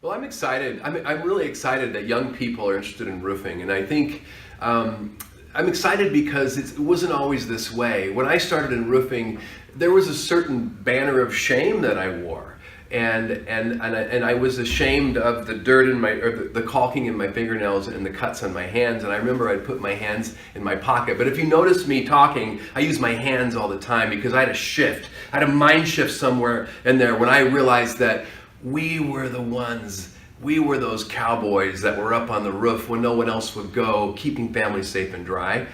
Well, I'm excited. I'm really excited that young people are interested in roofing, and I think I'm excited because it wasn't always this way. When I started in roofing, there was a certain banner of shame that I wore, and I was ashamed of the dirt in my, or the caulking in my fingernails and the cuts on my hands. And I remember I'd put my hands in my pocket. But if you notice me talking, I use my hands all the time because I had a shift. I had a mind shift somewhere in there when I realized that we were the ones, we were those cowboys that were up on the roof when no one else would go, keeping families safe and dry.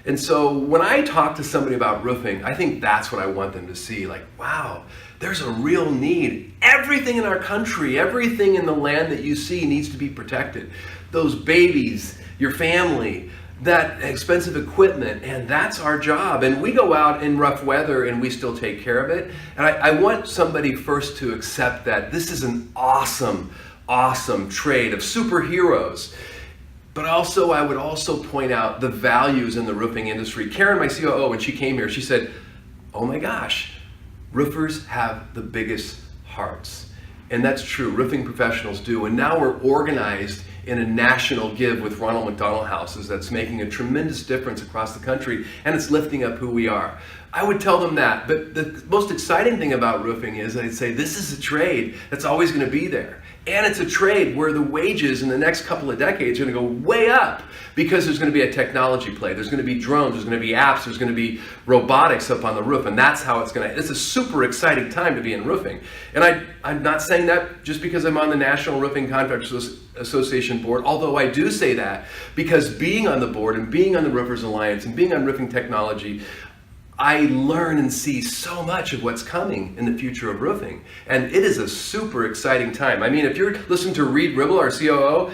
And so when I talk to somebody about roofing, I think that's what I want them to see. Like, wow, there's a real need. Everything in our country, everything in the land that you see needs to be protected. Those babies, your family, that expensive equipment, and that's our job. And we go out in rough weather and we still take care of it. And I want somebody first to accept that this is an awesome, awesome trade of superheroes. But also, I would also point out the values in the roofing industry. Karen, my COO, when she came here, she said, oh my gosh, roofers have the biggest hearts. And that's true, roofing professionals do. And now we're organized in a national give with Ronald McDonald Houses that's making a tremendous difference across the country, and it's lifting up who we are. I would tell them that, but the most exciting thing about roofing is I'd say this is a trade that's always going to be there. And it's a trade where the wages in the next couple of decades are going to go way up because there's going to be a technology play. There's going to be drones, there's going to be apps, there's going to be robotics up on the roof, and that's how it's going to, it's a super exciting time to be in roofing. And I'm not saying that just because I'm on the National Roofing Contractors Association board, although I do say that because being on the board and being on the Roofers Alliance and being on roofing technology, I learn and see so much of what's coming in the future of roofing. And it is a super exciting time. I mean, if you're listening to Reed Ribble, our COO,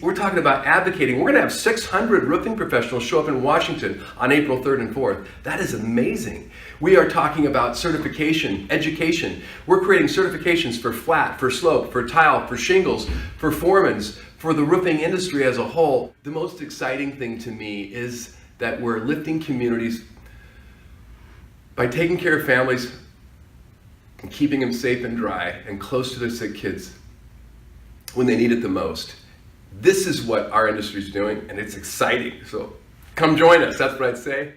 we're talking about advocating. We're gonna have 600 roofing professionals show up in Washington on April 3rd and 4th. That is amazing. We are talking about certification, education. We're creating certifications for flat, for slope, for tile, for shingles, for foremans, for the roofing industry as a whole. The most exciting thing to me is that we're lifting communities by taking care of families and keeping them safe and dry and close to their sick kids when they need it the most. This is what our industry is doing, and it's exciting. So come join us. That's what I'd say.